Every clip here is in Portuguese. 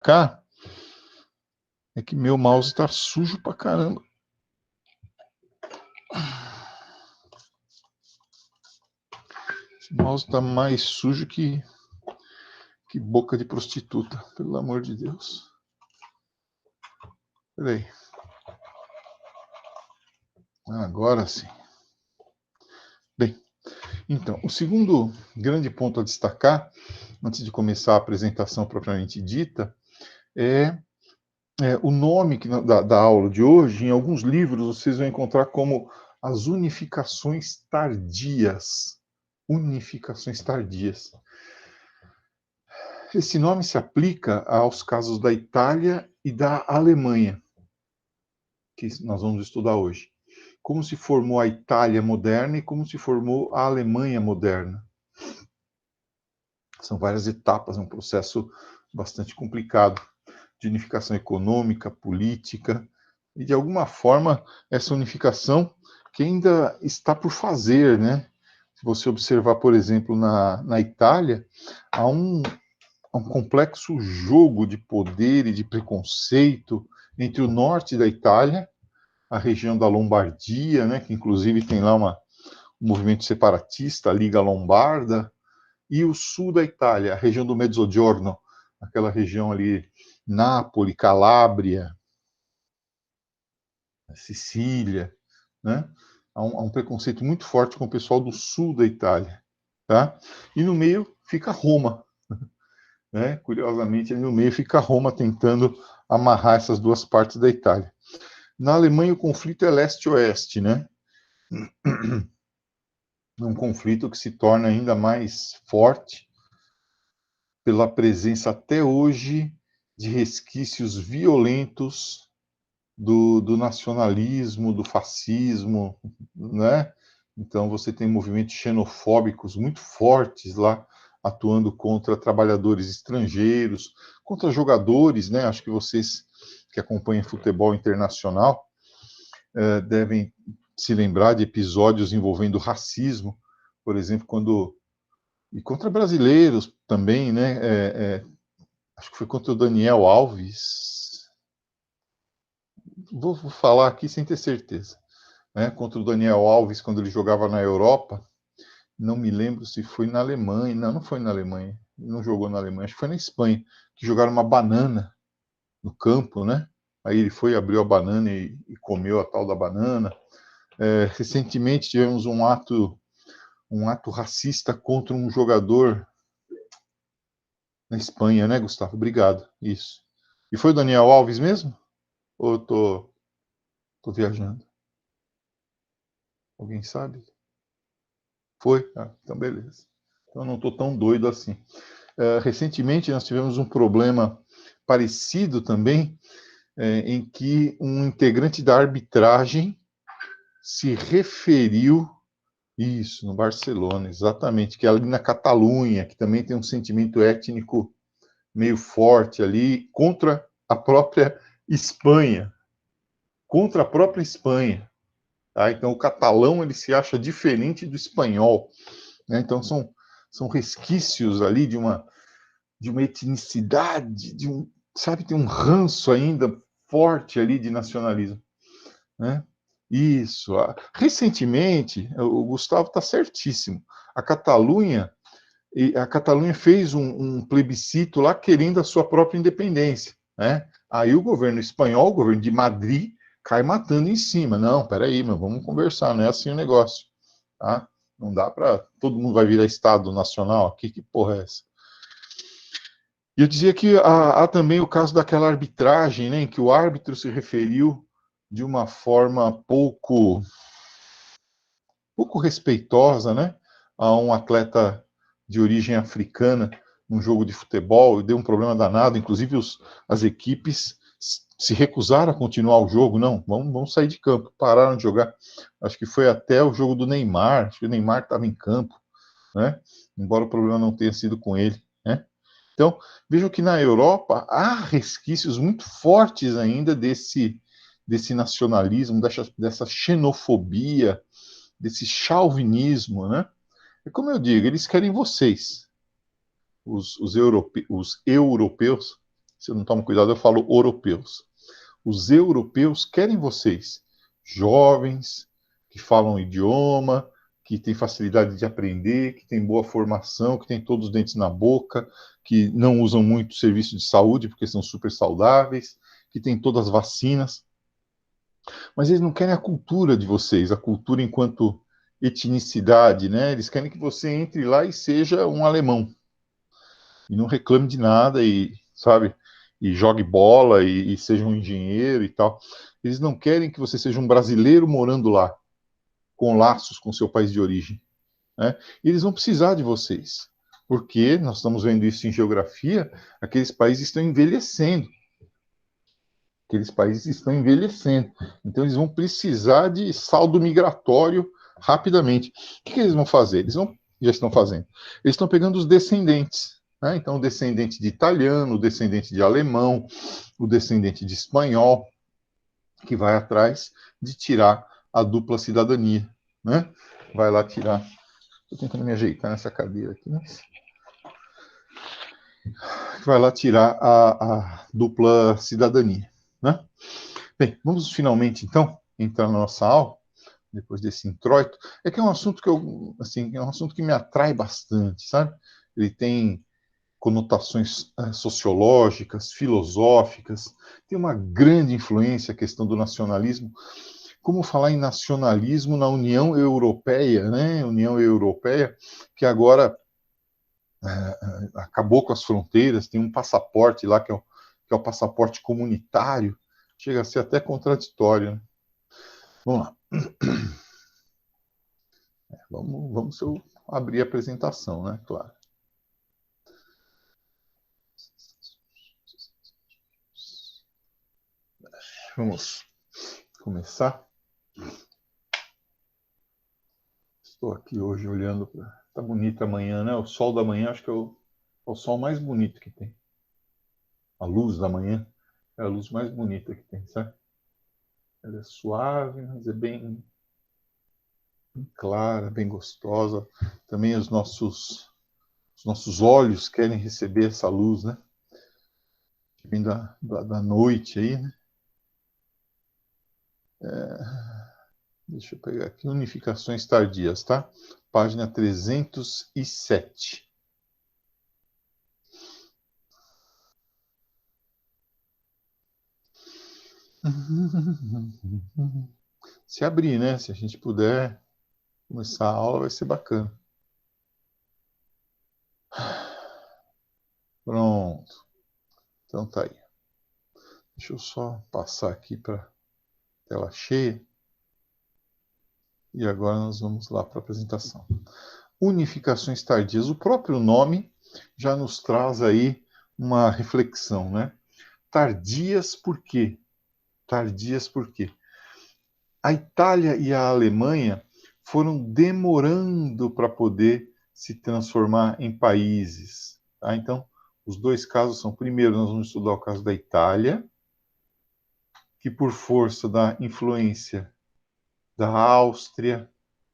cá é que meu mouse tá sujo pra caramba. Esse mouse tá mais sujo que boca de prostituta, pelo amor de Deus. Peraí. Agora sim. Bem, então, o segundo grande ponto a destacar, antes de começar a apresentação propriamente dita, é o nome da aula de hoje. Em alguns livros vocês vão encontrar como as unificações tardias. Unificações tardias. Esse nome se aplica aos casos da Itália e da Alemanha, que nós vamos estudar hoje. Como se formou a Itália moderna e como se formou a Alemanha moderna. São várias etapas, é um processo bastante complicado de unificação econômica, política, e de alguma forma essa unificação que ainda está por fazer, né? Se você observar, por exemplo, na Itália, há um complexo jogo de poder e de preconceito entre o norte da Itália, a região da Lombardia, né, que inclusive tem lá um movimento separatista, a Liga Lombarda, e o sul da Itália, a região do Mezzogiorno, aquela região ali, Nápoles, Calábria, Sicília, né? Há um preconceito muito forte com o pessoal do sul da Itália, tá? E no meio fica Roma, né? Curiosamente, no meio fica Roma tentando amarrar essas duas partes da Itália. Na Alemanha, o conflito é leste-oeste, né? Um conflito que se torna ainda mais forte pela presença até hoje de resquícios violentos do nacionalismo, do fascismo, né? Então você tem movimentos xenofóbicos muito fortes lá, atuando contra trabalhadores estrangeiros, contra jogadores, né? Acho que vocês que acompanham futebol internacional devem se lembrar de episódios envolvendo racismo, por exemplo, e contra brasileiros também, né? Acho que foi contra o Daniel Alves. Vou falar aqui sem ter certeza. Né? Contra o Daniel Alves, quando ele jogava na Europa. Não me lembro se foi na Alemanha. Não, não foi na Alemanha. Ele não jogou na Alemanha. Acho que foi na Espanha. Que jogaram uma banana no campo, né? Aí ele foi, abriu a banana e comeu a tal da banana. Recentemente tivemos um ato racista contra um jogador na Espanha, né, Gustavo? Obrigado. Isso. E foi o Daniel Alves mesmo? Ou eu tô viajando? Alguém sabe? Foi? Ah, então beleza. Então eu não estou tão doido assim. Recentemente nós tivemos um problema parecido também, em que um integrante da arbitragem se referiu, isso, no Barcelona, exatamente, que é ali na Catalunha, que também tem um sentimento étnico meio forte ali, contra a própria Espanha. Contra a própria Espanha. Tá? Então o catalão ele se acha diferente do espanhol. Né? Então são resquícios ali de uma etnicidade, sabe, tem um ranço ainda forte ali de nacionalismo, né? Isso. Recentemente, o Gustavo está certíssimo. A Catalunha, a Catalunha fez um plebiscito lá querendo a sua própria independência, né? Aí o governo espanhol, o governo de Madrid, cai matando em cima. Não, peraí, meu, vamos conversar, não é assim o negócio, tá? Não dá para todo mundo vai virar Estado Nacional aqui, que porra é essa? E eu dizia que há também o caso daquela arbitragem, né, em que o árbitro se referiu de uma forma pouco respeitosa, né, a um atleta de origem africana num jogo de futebol, e deu um problema danado, inclusive as equipes se recusaram a continuar o jogo, não, vamos sair de campo, pararam de jogar. Acho que foi até o jogo do Neymar, acho que o Neymar estava em campo, né, embora o problema não tenha sido com ele, né. Então, vejam que na Europa há resquícios muito fortes ainda desse nacionalismo, dessa xenofobia, desse chauvinismo, né? É como eu digo, eles querem vocês, os europeus, Se eu não tomo cuidado, eu falo europeus. Os europeus querem vocês, jovens, que falam o idioma, que têm facilidade de aprender, que têm boa formação, que têm todos os dentes na boca, que não usam muito serviço de saúde porque são super saudáveis, que têm todas as vacinas. Mas eles não querem a cultura de vocês, a cultura enquanto etnicidade, né? Eles querem que você entre lá e seja um alemão. E não reclame de nada e, sabe, e jogue bola e seja um engenheiro e tal. Eles não querem que você seja um brasileiro morando lá, com laços com seu país de origem, né? E eles vão precisar de vocês, porque nós estamos vendo isso em geografia, aqueles países estão envelhecendo. Aqueles países estão envelhecendo. Então, eles vão precisar de saldo migratório rapidamente. O que eles vão fazer? Já estão fazendo. Eles estão pegando os descendentes. Né? Então, o descendente de italiano, o descendente de alemão, o descendente de espanhol, que vai atrás de tirar a dupla cidadania. Né? Vai lá tirar. Estou tentando me ajeitar nessa cadeira aqui, mas vai lá tirar a dupla cidadania. Né? Bem, vamos finalmente, então, entrar na nossa aula, depois desse introito. É que é um assunto que é um assunto que me atrai bastante, sabe? Ele tem conotações sociológicas, filosóficas, tem uma grande influência a questão do nacionalismo. Como falar em nacionalismo na União Europeia, né? União Europeia, que agora acabou com as fronteiras, tem um passaporte lá que é o passaporte comunitário, chega a ser até contraditório, né? Vamos lá. Vamos se eu abrir a apresentação, né? Claro. Vamos começar. Estou aqui hoje olhando para. Tá bonita a manhã, né? O sol da manhã, acho que é o sol mais bonito que tem. A luz da manhã é a luz mais bonita que tem, sabe? Ela é suave, mas é bem clara, bem gostosa. Também os nossos olhos querem receber essa luz, né? Que vem da noite aí, né? Deixa eu pegar aqui, unificações tardias, tá? Página 307. Se abrir, né? Se a gente puder começar a aula, vai ser bacana. Pronto. Então tá aí. Deixa eu só passar aqui para tela cheia. E agora nós vamos lá para a apresentação. Unificações tardias. O próprio nome já nos traz aí uma reflexão, né? Tardias por quê? Tardias por quê? A Itália e a Alemanha foram demorando para poder se transformar em países. Tá? Então, os dois casos são: primeiro, nós vamos estudar o caso da Itália, que por força da influência da Áustria,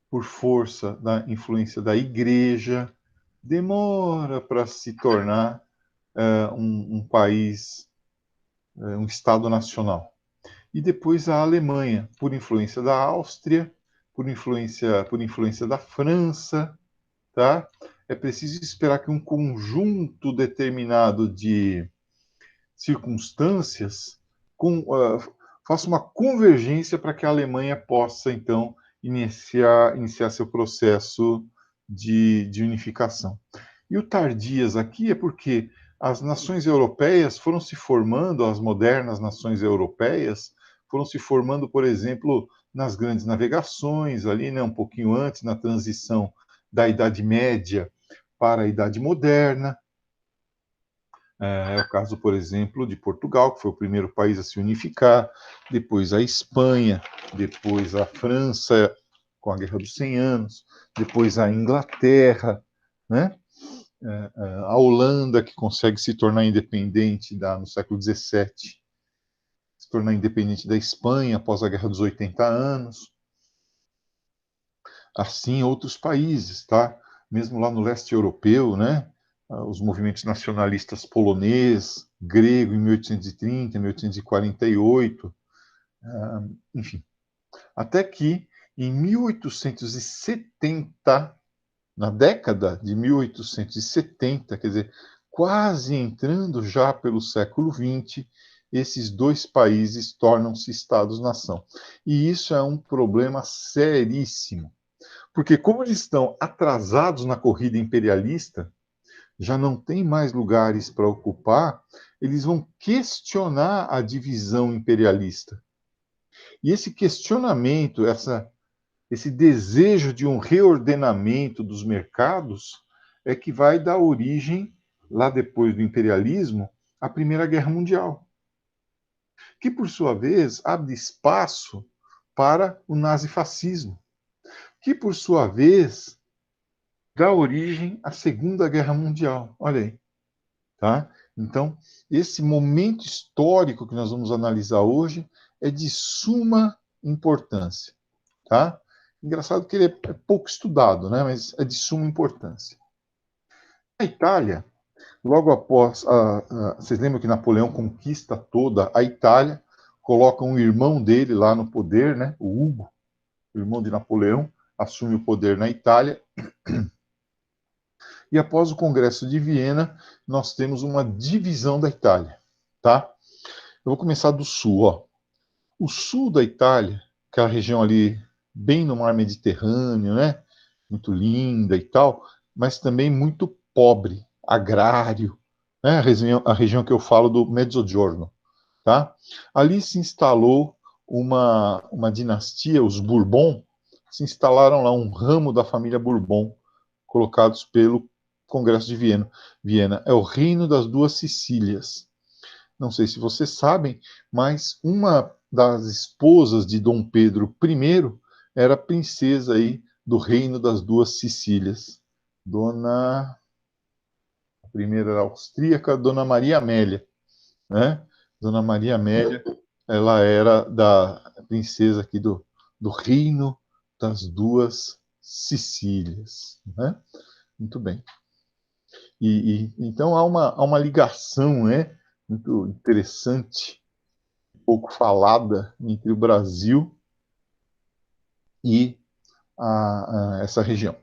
por força da influência da Igreja, demora para se tornar um país, um Estado nacional. E depois a Alemanha, por influência da Áustria, por influência da França, tá? É preciso esperar que um conjunto determinado de circunstâncias faça uma convergência para que a Alemanha possa, então, iniciar seu processo de unificação. E o tardias aqui é porque as nações europeias foram se formando, as modernas nações europeias foram se formando, por exemplo, nas grandes navegações, ali, né, um pouquinho antes, na transição da Idade Média para a Idade Moderna. É o caso, por exemplo, de Portugal, que foi o primeiro país a se unificar, depois a Espanha, depois a França, com a Guerra dos 100 Anos, depois a Inglaterra, né? A Holanda, que consegue se tornar independente no século XVII, se tornar independente da Espanha após a Guerra dos 80 Anos. Assim, outros países, tá? Mesmo lá no leste europeu, né? os movimentos nacionalistas polonês, grego em 1830, 1848, enfim. Até que, em 1870, na década de 1870, quer dizer, quase entrando já pelo século XX, esses dois países tornam-se Estados-nação. E isso é um problema seríssimo, porque como eles estão atrasados na corrida imperialista, já não tem mais lugares para ocupar, eles vão questionar a divisão imperialista. E esse questionamento, esse desejo de um reordenamento dos mercados, é que vai dar origem, lá depois do imperialismo, à Primeira Guerra Mundial, que, por sua vez, abre espaço para o nazifascismo, que, por sua vez, dá origem à Segunda Guerra Mundial. Olha aí. Tá? Então, esse momento histórico que nós vamos analisar hoje é de suma importância. Tá? Engraçado que ele é pouco estudado, né? Mas é de suma importância. A Itália, logo após. Vocês lembram que Napoleão conquista toda a Itália, coloca um irmão dele lá no poder, né? O Hugo, o irmão de Napoleão, assume o poder na Itália. E após o Congresso de Viena, nós temos uma divisão da Itália, tá? Eu vou começar do sul, ó. O sul da Itália, aquela região ali bem no mar Mediterrâneo, né? Muito linda e tal, mas também muito pobre, agrário, né? A região que eu falo do Mezzogiorno, tá? Ali se instalou uma dinastia, os Bourbon, se instalaram lá um ramo da família Bourbon, colocados pelo Congresso de Viena. É o Reino das Duas Sicílias. Não sei se vocês sabem, mas uma das esposas de Dom Pedro I era princesa aí do Reino das Duas Sicílias. A primeira era austríaca, Dona Maria Amélia, né? Dona Maria Amélia, ela era da princesa aqui do Reino das Duas Sicílias, né? Muito bem. Então há uma ligação, né, muito interessante, pouco falada, entre o Brasil e essa região.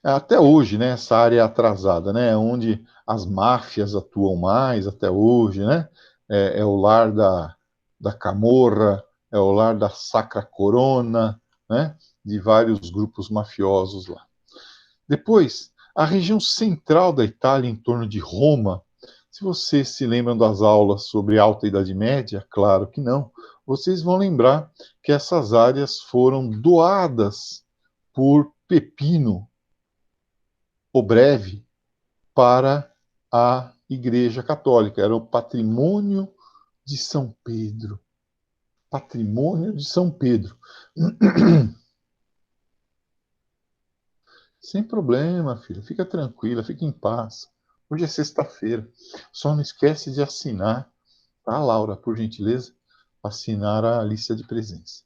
Até hoje, né, essa área é atrasada, né, onde as máfias atuam mais até hoje, né, é o lar da Camorra, é o lar da Sacra Corona, né, de vários grupos mafiosos lá. Depois, a região central da Itália, em torno de Roma, se vocês se lembram das aulas sobre a Alta Idade Média, claro que não, vocês vão lembrar que essas áreas foram doadas por Pepino, o Breve, para a Igreja Católica. Era o patrimônio de São Pedro. Patrimônio de São Pedro. Sem problema, filha. Fica tranquila, fica em paz. Hoje é sexta-feira. Só não esquece de assinar, tá, Laura, por gentileza? Assinar a lista de presença.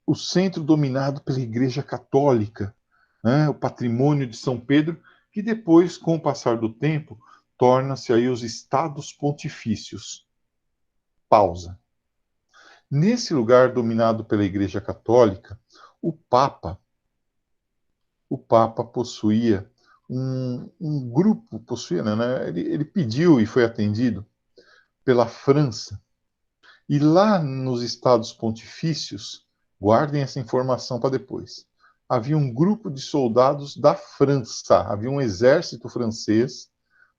O centro dominado pela Igreja Católica, né, o patrimônio de São Pedro, que depois, com o passar do tempo, torna-se aí os estados pontifícios. Pausa. Nesse lugar dominado pela Igreja Católica, o Papa possuía um grupo, possuía, né? Ele pediu e foi atendido pela França. E lá nos Estados Pontifícios, guardem essa informação para depois, havia um grupo de soldados da França, havia um exército francês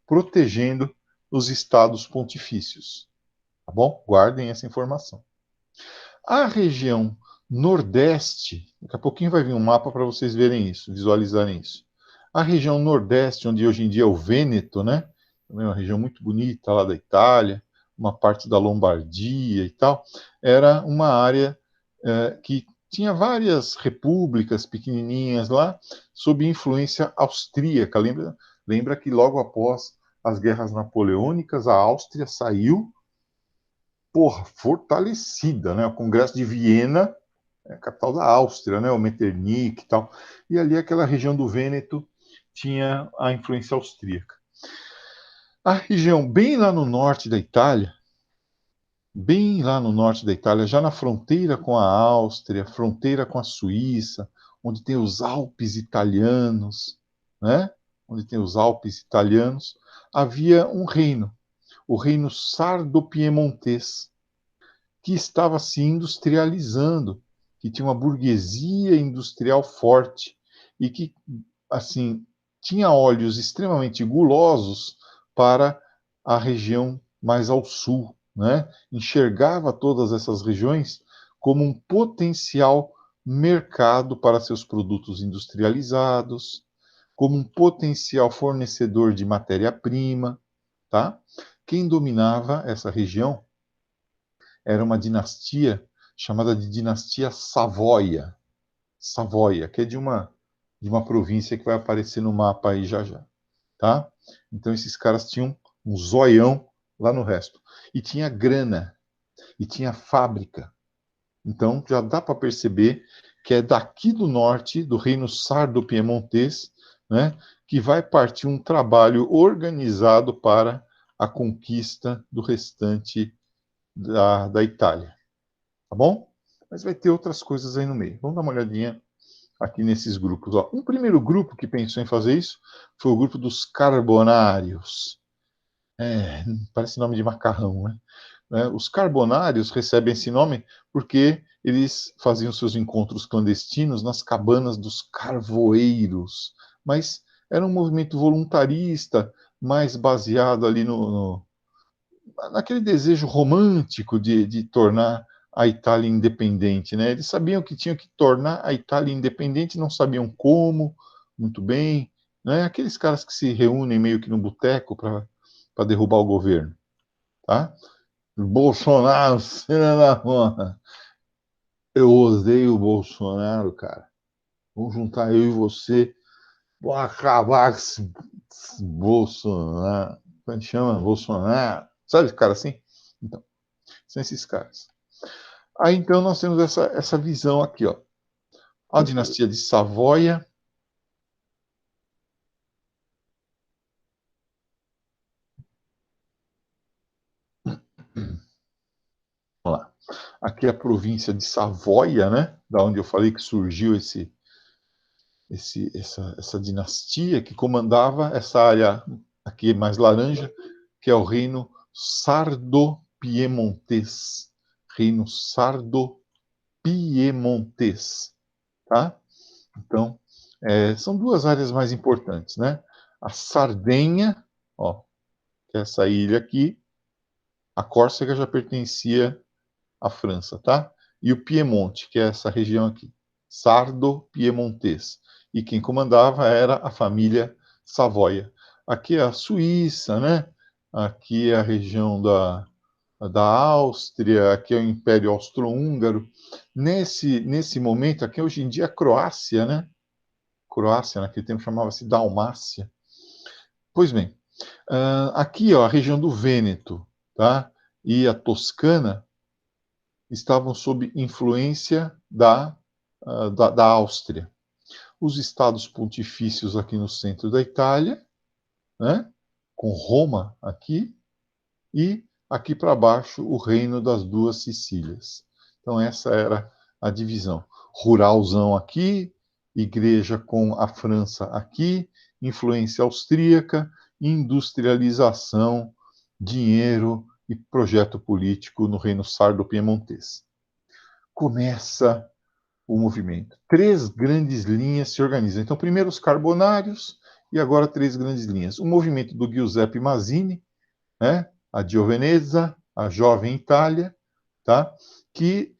protegendo os Estados Pontifícios. Tá bom? Guardem essa informação. A região Nordeste, daqui a pouquinho vai vir um mapa para vocês verem isso, visualizarem isso. A região Nordeste, onde hoje em dia é o Vêneto, né? Também é uma região muito bonita lá da Itália, uma parte da Lombardia e tal, era uma área que tinha várias repúblicas pequenininhas lá, sob influência austríaca. Lembra que logo após as guerras napoleônicas, a Áustria saiu fortalecida, né? O Congresso de Viena, capital da Áustria, né? O Metternich e tal. E ali aquela região do Vêneto tinha a influência austríaca. A região bem lá no norte da Itália, bem lá no norte da Itália, já na fronteira com a Áustria, fronteira com a Suíça, onde tem os Alpes italianos, né? Onde tem os Alpes italianos, havia um reino, o reino sardo-piemontês, que estava se industrializando, que tinha uma burguesia industrial forte e que, assim, tinha olhos extremamente gulosos para a região mais ao sul, né? Enxergava todas essas regiões como um potencial mercado para seus produtos industrializados, como um potencial fornecedor de matéria-prima, tá? Quem dominava essa região era uma dinastia chamada de dinastia Savoia. Savoia, que é de uma província que vai aparecer no mapa aí já já, tá? Então esses caras tinham um zoião lá no resto. E tinha grana, e tinha fábrica. Então já dá para perceber que é daqui do norte, do reino sardo-piemontês, né, que vai partir um trabalho organizado para a conquista do restante da Itália. Tá bom? Mas vai ter outras coisas aí no meio. Vamos dar uma olhadinha aqui nesses grupos. Ó. Um primeiro grupo que pensou em fazer isso foi o grupo dos carbonários. É, parece nome de macarrão, né? Os carbonários recebem esse nome porque eles faziam seus encontros clandestinos nas cabanas dos carvoeiros. Mas era um movimento voluntarista, mais baseado ali naquele desejo romântico de tornar a Itália independente, né? Eles sabiam que tinham que tornar a Itália independente, não sabiam como, muito bem, né? Aqueles caras que se reúnem meio que no boteco para derrubar o governo, tá? Bolsonaro, filha da porra. Eu odeio o Bolsonaro, cara. Vamos juntar eu e você, vamos acabar com esse Bolsonaro. Como é que chama? Bolsonaro. Sabe esse cara assim? Então, são esses caras. Aí então nós temos essa visão aqui, ó. A dinastia de Savoia. Vamos lá. Aqui é a província de Savoia, né? Da onde eu falei que surgiu essa dinastia que comandava essa área aqui mais laranja, que é o reino sardo-piemontês. Reino sardo-piemontês, tá? Então, são duas áreas mais importantes, né? A Sardenha, ó, que é essa ilha aqui, a Córcega já pertencia à França, tá? E o Piemonte, que é essa região aqui, sardo-piemontês. E quem comandava era a família Savoia. Aqui é a Suíça, né? Aqui é a região da Áustria, aqui é o Império Austro-Húngaro. Nesse momento, aqui hoje em dia a Croácia, né? Croácia, naquele tempo chamava-se Dalmácia. Pois bem, aqui ó, a região do Vêneto, tá? E a Toscana estavam sob influência da Áustria. Os estados pontifícios aqui no centro da Itália, né? Com Roma aqui, e aqui para baixo o reino das duas Sicílias. Então essa era a divisão. Ruralzão aqui, igreja com a França aqui, influência austríaca, industrialização, dinheiro e projeto político no reino sardo-piemontês. Começa o movimento. Três grandes linhas se organizam. Então, primeiro os carbonários e agora três grandes linhas. O movimento do Giuseppe Mazzini, né? A Giovenezza, a Jovem Itália, tá? Que,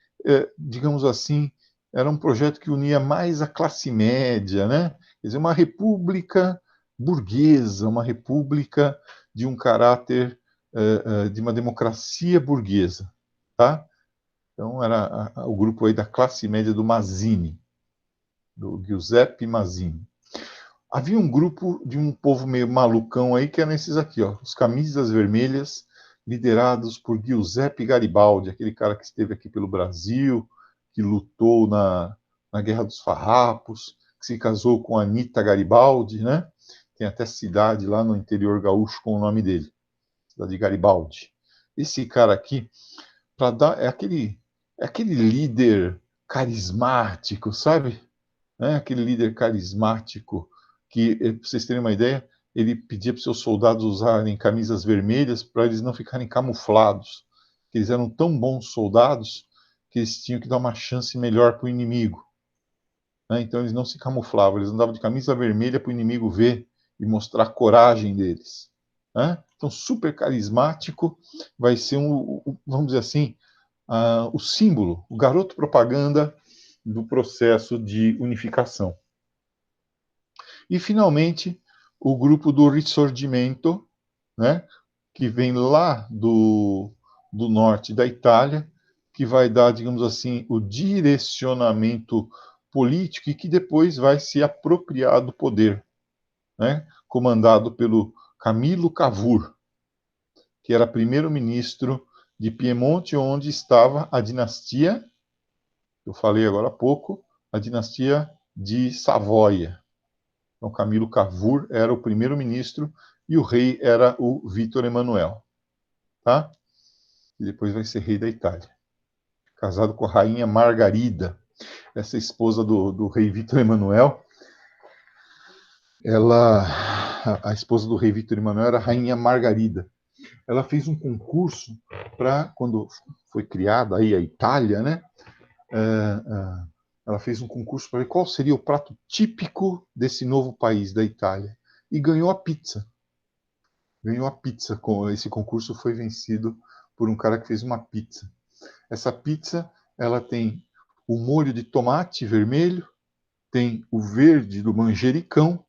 digamos assim, era um projeto que unia mais a classe média, né? Quer dizer, uma república burguesa, uma república de um caráter, de uma democracia burguesa, tá? Então, era o grupo aí da classe média do Mazzini, do Giuseppe Mazzini. Havia um grupo de um povo meio malucão aí, que eram esses aqui, ó, os camisas vermelhas, liderados por Giuseppe Garibaldi, aquele cara que esteve aqui pelo Brasil, que lutou na Guerra dos Farrapos, que se casou com Anita Garibaldi, né? Tem até cidade lá no interior gaúcho com o nome dele, cidade de Garibaldi. Esse cara aqui, para dar, é aquele líder carismático, sabe? É aquele líder carismático que, para vocês terem uma ideia, ele pedia para os seus soldados usarem camisas vermelhas para eles não ficarem camuflados. Eles eram tão bons soldados que eles tinham que dar uma chance melhor para o inimigo. Né? Então eles não se camuflavam, eles andavam de camisa vermelha para o inimigo ver e mostrar a coragem deles. Né? Então, super carismático, vai ser vamos dizer assim, o símbolo, o garoto propaganda do processo de unificação. E, finalmente, o grupo do Risorgimento, né, que vem lá do norte da Itália, que vai dar, digamos assim, o direcionamento político e que depois vai se apropriar do poder, né, comandado pelo Camillo Cavour, que era primeiro-ministro de Piemonte, onde estava a dinastia, eu falei agora há pouco, a dinastia de Savoia. Então, Camilo Cavour era o primeiro-ministro e o rei era o Vítor Emanuel, tá? E depois vai ser rei da Itália. Casado com a rainha Margarida, essa esposa do rei Vítor Emanuel. A esposa do rei Vítor Emanuel era a rainha Margarida. Ela fez um concurso para, quando foi criada aí a Itália, né? Ela fez um concurso para ver qual seria o prato típico desse novo país da Itália. E ganhou a pizza. Ganhou a pizza. Esse concurso foi vencido por um cara que fez uma pizza. Essa pizza, ela tem o molho de tomate vermelho, tem o verde do manjericão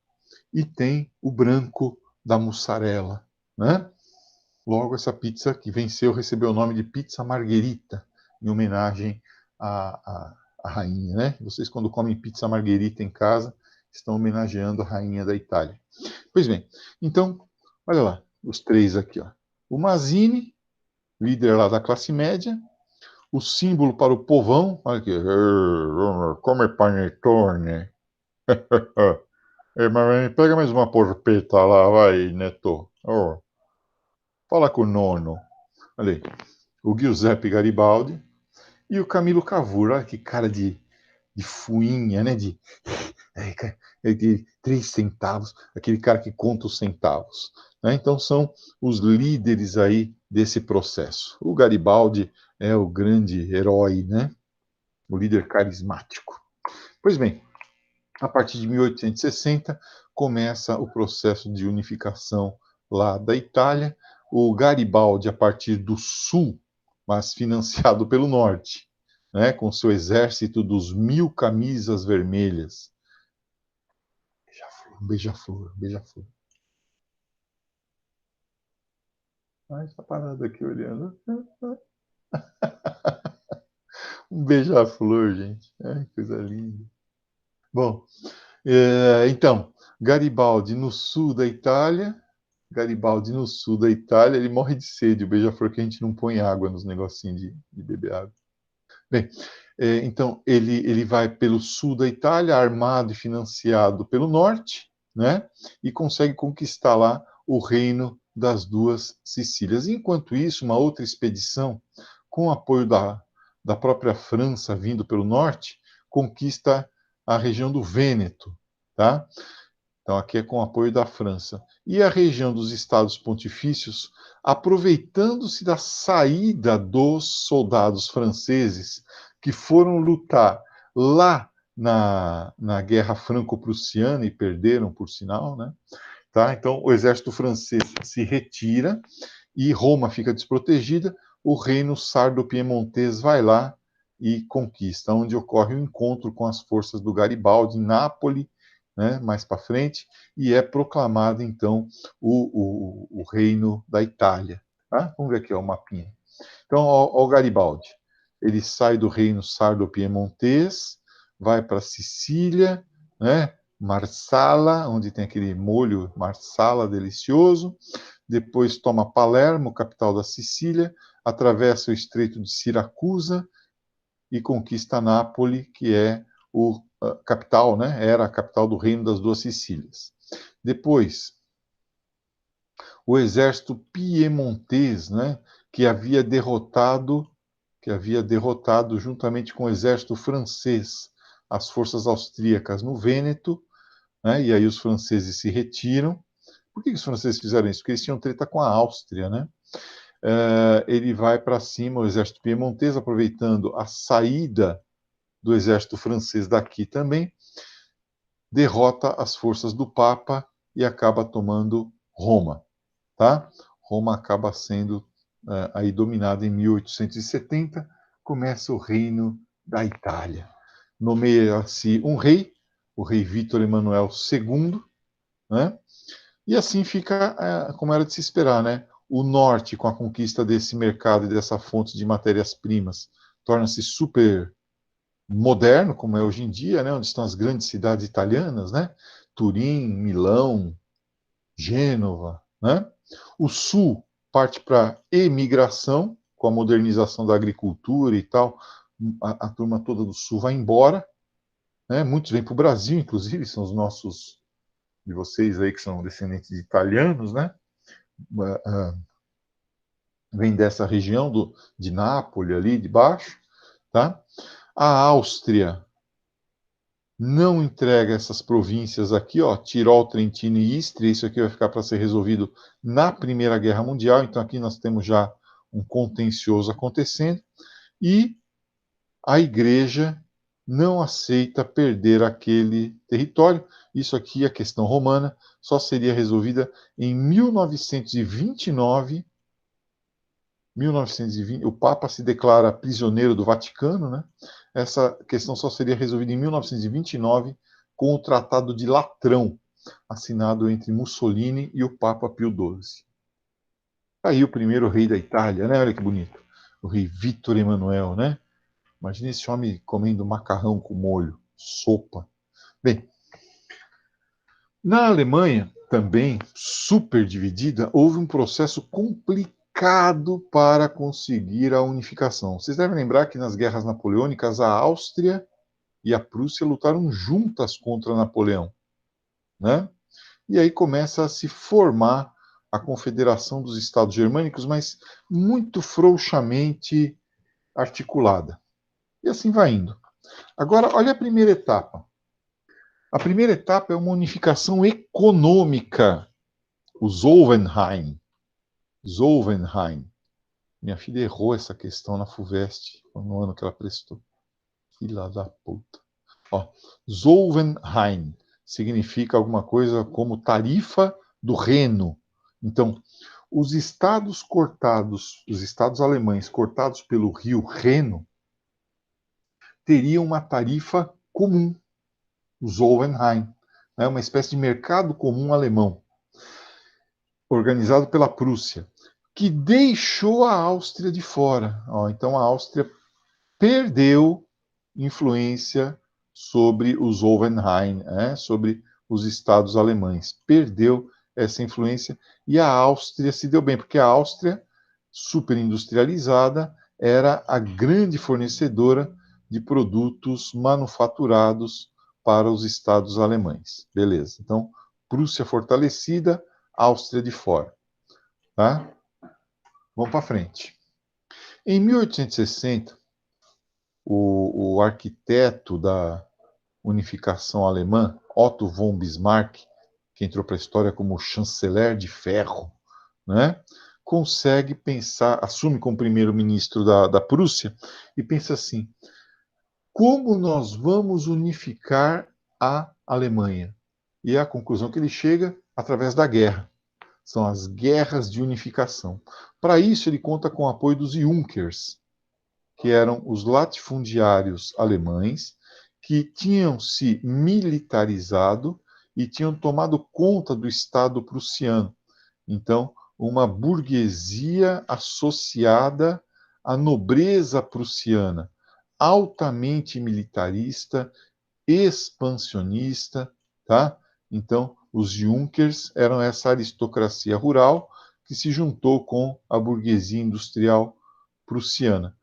e tem o branco da mussarela, né? Logo, essa pizza que venceu recebeu o nome de Pizza Margherita, em homenagem à rainha, né? Vocês, quando comem pizza Margherita em casa, estão homenageando a rainha da Itália. Pois bem, então, olha lá, os três aqui, ó. O Mazzini, líder lá da classe média, o símbolo para o povão, olha aqui, come panetone. Mas pega mais uma porpeta lá, vai, Neto. Oh, fala com o nono. Olha aí, o Giuseppe Garibaldi e o Camilo Cavour, olha que cara de fuinha, né? De 3 centavos, aquele cara que conta os centavos. Né? Então são os líderes aí desse processo. O Garibaldi é o grande herói, né? O líder carismático. Pois bem, a partir de 1860 começa o processo de unificação lá da Itália. O Garibaldi, a partir do sul, mas financiado pelo norte, né, com seu exército dos 1000 camisas vermelhas. Beija-flor, beija-flor. Ai, está parado aqui olhando. Um beija-flor, gente. Ai, coisa linda. Bom, então, Garibaldi no sul da Itália. Garibaldi no sul da Itália, ele morre de sede. O beija-flor que a gente não põe água nos negocinhos de beber água. Bem, então ele vai pelo sul da Itália, armado e financiado pelo norte, né? E consegue conquistar lá o reino das duas Sicílias. Enquanto isso, uma outra expedição, com apoio da própria França, vindo pelo norte, conquista a região do Vêneto, tá? Então, aqui é com o apoio da França. E a região dos Estados Pontifícios, aproveitando-se da saída dos soldados franceses que foram lutar lá na Guerra Franco-Prussiana e perderam, por sinal, né? Tá? Então, o exército francês se retira e Roma fica desprotegida. O reino sardo-piemontês vai lá e conquista, onde ocorre o encontro com as forças do Garibaldi em Nápoles, né, mais para frente, e é proclamado, então, o reino da Itália. Tá? Vamos ver aqui ó, o mapinha. Então, o Garibaldi, ele sai do reino sardo-piemontês, vai para Sicília, né, Marsala, onde tem aquele molho Marsala delicioso, depois toma Palermo, capital da Sicília, atravessa o Estreito de Siracusa e conquista Nápoles, que é capital, né? Era a capital do Reino das Duas Sicílias. Depois, o exército piemontês, né, que havia derrotado juntamente com o exército francês as forças austríacas no Vêneto, né, e aí os franceses se retiram. Por que os franceses fizeram isso? Porque eles tinham treta com a Áustria, né? Ele vai para cima, o exército piemontês, aproveitando a saída do exército francês daqui também, derrota as forças do Papa e acaba tomando Roma, tá? Roma acaba sendo aí dominada em 1870, começa o reino da Itália. Nomeia-se um rei, o rei Vítor Emanuel II, né? E assim fica como era de se esperar, né? O norte, com a conquista desse mercado e dessa fonte de matérias-primas, torna-se super moderno, como é hoje em dia, né? Onde estão as grandes cidades italianas, né? Turim, Milão, Gênova, né? O sul parte para emigração, com a modernização da agricultura e tal. A turma toda do sul vai embora, né? Muitos vêm para o Brasil, inclusive, são os nossos, de vocês aí que são descendentes de italianos, né? Vem dessa região de Nápoles, ali de baixo, tá? A Áustria não entrega essas províncias aqui, ó, Tirol, Trentino e Istria. Isso aqui vai ficar para ser resolvido na Primeira Guerra Mundial. Então aqui nós temos já um contencioso acontecendo. E a Igreja não aceita perder aquele território. Isso aqui, a questão romana, só seria resolvida em 1929. 1920, o Papa se declara prisioneiro do Vaticano, né? Essa questão só seria resolvida em 1929 com o Tratado de Latrão, assinado entre Mussolini e o Papa Pio XII. Aí o primeiro rei da Itália, né? Olha que bonito. O rei Vítor Emanuel, né? Imagina esse homem comendo macarrão com molho, sopa. Bem, na Alemanha, também super dividida, houve um processo complicado para conseguir a unificação. Vocês devem lembrar que nas guerras napoleônicas, a Áustria e a Prússia lutaram juntas contra Napoleão, né? E aí começa a se formar a Confederação dos Estados Germânicos, mas muito frouxamente articulada. E assim vai indo. Agora, olha a primeira etapa. A primeira etapa é uma unificação econômica, o Zollverein. Zollverein. Minha filha errou essa questão na FUVEST, no ano que ela prestou. Filha da puta. Ó, Zollverein significa alguma coisa como tarifa do Reno. Então, os estados cortados, os estados alemães cortados pelo rio Reno, teriam uma tarifa comum, o Zollverein, né, uma espécie de mercado comum alemão, organizado pela Prússia, que deixou a Áustria de fora. Então a Áustria perdeu influência sobre os Zollverein, sobre os estados alemães. Perdeu essa influência e a Áustria se deu bem, porque a Áustria, superindustrializada, era a grande fornecedora de produtos manufaturados para os estados alemães. Beleza. Então, Prússia fortalecida, Áustria de fora. Tá? Vamos para frente. Em 1860, o arquiteto da unificação alemã, Otto von Bismarck, que entrou para a história como chanceler de ferro, né, consegue pensar, assume como primeiro-ministro da Prússia e pensa assim: como nós vamos unificar a Alemanha? E é a conclusão que ele chega através da guerra. São as guerras de unificação. Para isso, ele conta com o apoio dos Junkers, que eram os latifundiários alemães que tinham se militarizado e tinham tomado conta do Estado prussiano. Então, uma burguesia associada à nobreza prussiana, altamente militarista, expansionista, tá? Então, os Junkers eram essa aristocracia rural que se juntou com a burguesia industrial prussiana.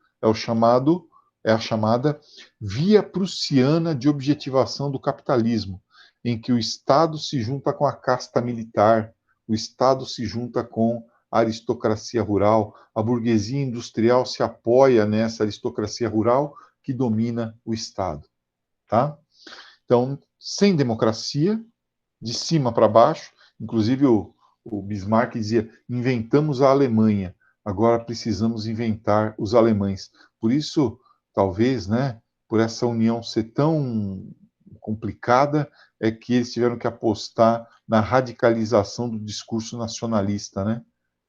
É a chamada via prussiana de objetivação do capitalismo. em que o Estado se junta com a casta militar, o Estado se junta com a aristocracia rural, a burguesia industrial se apoia nessa aristocracia rural que domina o Estado. Tá? Então, sem democracia, de cima para baixo, inclusive o Bismarck dizia: inventamos a Alemanha, agora precisamos inventar os alemães. Por isso, talvez, né, por essa união ser tão complicada, é que eles tiveram que apostar na radicalização do discurso nacionalista, né,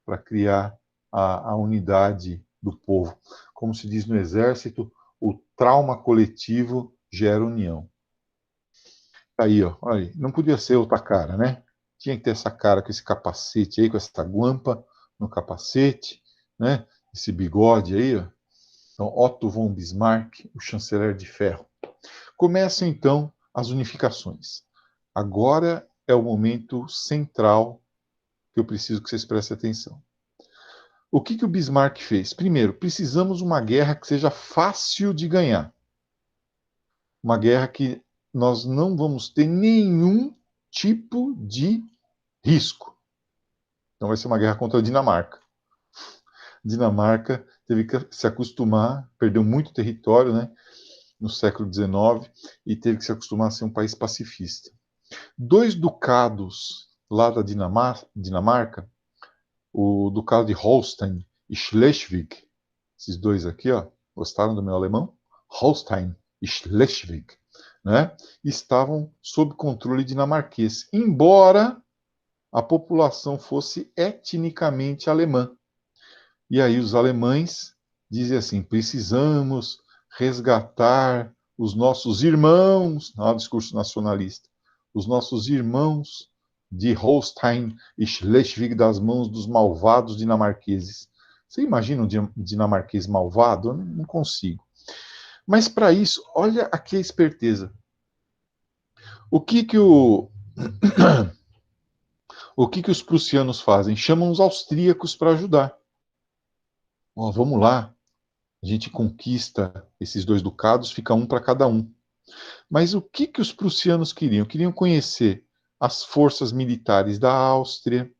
para criar a unidade do povo. Como se diz no Exército, o trauma coletivo gera união. Aí, ó, olha aí. Não podia ser outra cara, né? Tinha que ter essa cara com esse capacete aí, com essa guampa no capacete, né? Esse bigode aí, ó. Então, Otto von Bismarck, o chanceler de ferro. Começam, então, as unificações. Agora é o momento central que eu preciso que vocês prestem atenção. O que o Bismarck fez? Primeiro, precisamos de uma guerra que seja fácil de ganhar. Uma guerra que nós não vamos ter nenhum tipo de risco. Então vai ser uma guerra contra a Dinamarca. Dinamarca teve que se acostumar, perdeu muito território, né, no século XIX, e teve que se acostumar a ser um país pacifista. Dois ducados lá da Dinamarca, o ducado de Holstein e Schleswig, esses dois aqui, ó, gostaram do meu alemão? Holstein e Schleswig, né, estavam sob controle dinamarquês, embora a população fosse etnicamente alemã. E aí os alemães dizem assim: precisamos resgatar os nossos irmãos, não é um discurso nacionalista, os nossos irmãos de Holstein e Schleswig das mãos dos malvados dinamarqueses. Você imagina um dinamarquês malvado? Eu não consigo. Mas para isso, olha aqui a esperteza. O que os prussianos fazem? Chamam os austríacos para ajudar. Ó, vamos lá, a gente conquista esses dois ducados, fica um para cada um. Mas o que os prussianos queriam? Queriam conhecer as forças militares da Áustria,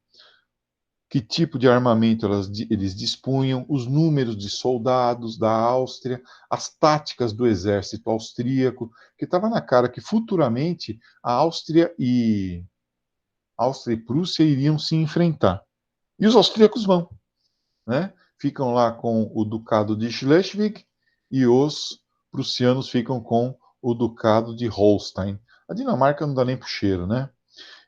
que tipo de armamento eles dispunham, os números de soldados da Áustria, as táticas do exército austríaco, que estava na cara que futuramente a Áustria e Prússia iriam se enfrentar. E os austríacos vão, né? Ficam lá com o Ducado de Schleswig e os prussianos ficam com o Ducado de Holstein. A Dinamarca não dá nem pro cheiro, né?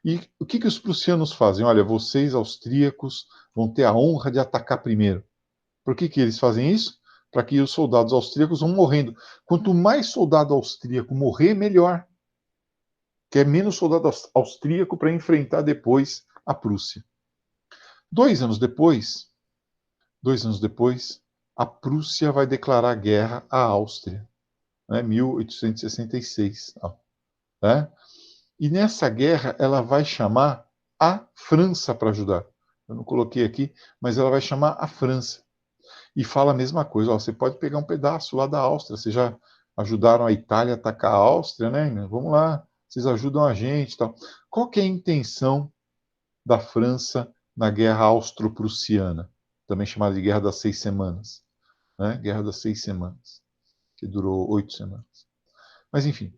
E o que os prussianos fazem? Olha, vocês, austríacos, vão ter a honra de atacar primeiro. Por que eles fazem isso? Para que os soldados austríacos vão morrendo. Quanto mais soldado austríaco morrer, melhor. Quer menos soldado austríaco para enfrentar depois a Prússia. 2 anos depois, a Prússia vai declarar guerra à Áustria, né, 1866. Né? E nessa guerra ela vai chamar a França para ajudar. Eu não coloquei aqui, mas ela vai chamar a França. E fala a mesma coisa, ó, você pode pegar um pedaço lá da Áustria, vocês já ajudaram a Itália a atacar a Áustria, né? Vamos lá, vocês ajudam a gente. Tal. Qual que é a intenção da França na Guerra Austro-Prussiana, também chamada de Guerra das 6 Semanas, né? Guerra das 6 Semanas, que durou 8 semanas. Mas, enfim,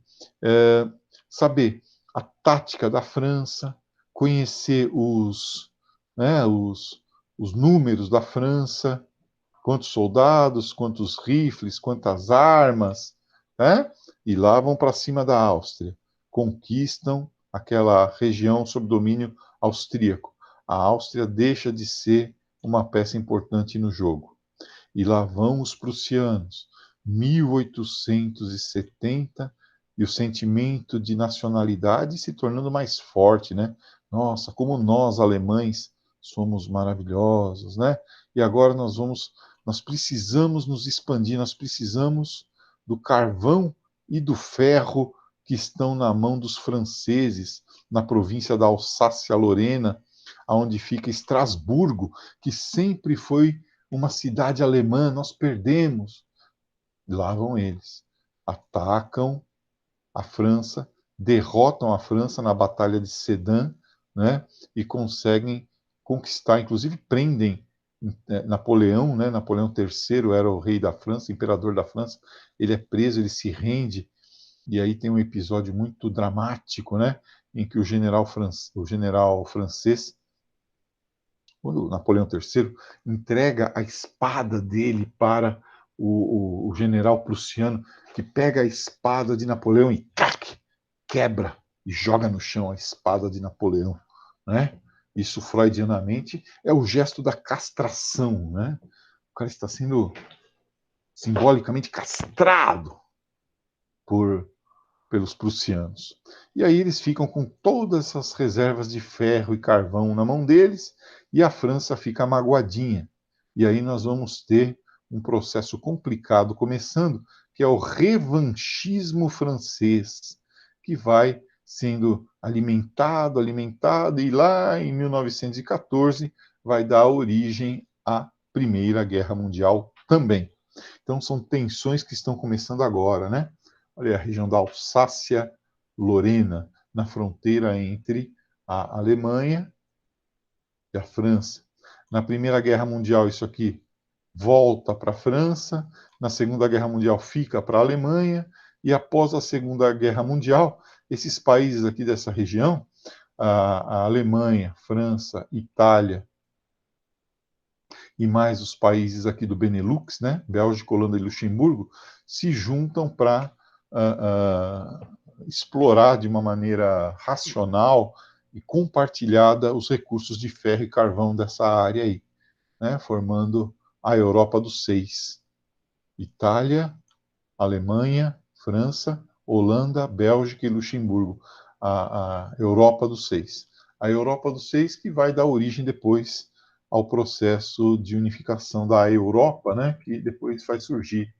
saber a tática da França, conhecer os números da França, quantos soldados, quantos rifles, quantas armas, né? E lá vão para cima da Áustria, conquistam aquela região sob domínio austríaco. A Áustria deixa de ser uma peça importante no jogo. E lá vão os prussianos, 1870, e o sentimento de nacionalidade se tornando mais forte, né? Nossa, como nós, alemães, somos maravilhosos, né? E agora nós precisamos nos expandir, nós precisamos do carvão e do ferro que estão na mão dos franceses, na província da Alsácia-Lorena, onde fica Estrasburgo, que sempre foi uma cidade alemã, nós perdemos. Lá vão eles, atacam a França, derrotam a França na Batalha de Sedan, né, e conseguem conquistar, inclusive prendem Napoleão, né, Napoleão III era o rei da França, imperador da França, ele é preso, ele se rende, e aí tem um episódio muito dramático, né, em que o general francês, quando Napoleão III entrega a espada dele para o general prussiano, que pega a espada de Napoleão e quebra e joga no chão a espada de Napoleão, né? Isso freudianamente é o gesto da castração, né? O cara está sendo simbolicamente castrado por pelos prussianos. E aí eles ficam com todas essas reservas de ferro e carvão na mão deles, e a França fica magoadinha. E aí nós vamos ter um processo complicado começando, que é o revanchismo francês, que vai sendo alimentado, alimentado, e lá em 1914 vai dar origem à Primeira Guerra Mundial também. Então são tensões que estão começando agora, né? Olha, a região da Alsácia-Lorena, na fronteira entre a Alemanha e a França. Na Primeira Guerra Mundial, isso aqui volta para a França, na Segunda Guerra Mundial fica para a Alemanha, e após a Segunda Guerra Mundial, esses países aqui dessa região, a Alemanha, França, Itália e mais os países aqui do Benelux, né, Bélgica, Holanda e Luxemburgo, se juntam para explorar de uma maneira racional e compartilhada os recursos de ferro e carvão dessa área aí, né, formando a Europa dos Seis: Itália, Alemanha, França, Holanda, Bélgica e Luxemburgo. A Europa dos Seis. A Europa dos Seis que vai dar origem depois ao processo de unificação da Europa, né, que depois vai surgir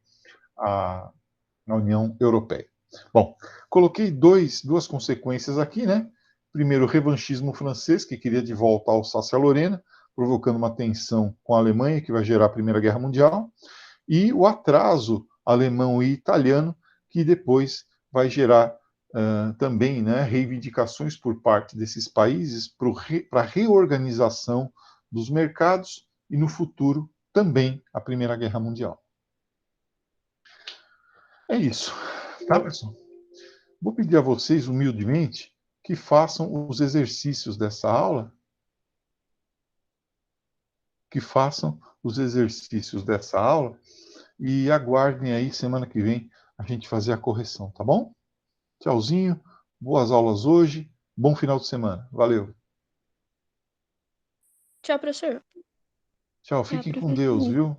na União Europeia. Bom, coloquei duas consequências aqui, né? Primeiro, o revanchismo francês, que queria de volta a Alsácia-Lorena, provocando uma tensão com a Alemanha, que vai gerar a Primeira Guerra Mundial, e o atraso alemão e italiano, que depois vai gerar também, né, reivindicações por parte desses países para a reorganização dos mercados e, no futuro, também a Primeira Guerra Mundial. É isso, tá, pessoal? Vou pedir a vocês, humildemente, que façam os exercícios dessa aula, e aguardem aí, semana que vem, a gente fazer a correção, tá bom? Tchauzinho, boas aulas hoje, bom final de semana. Valeu. Tchau, professor. Tchau, fiquem com Deus, viu?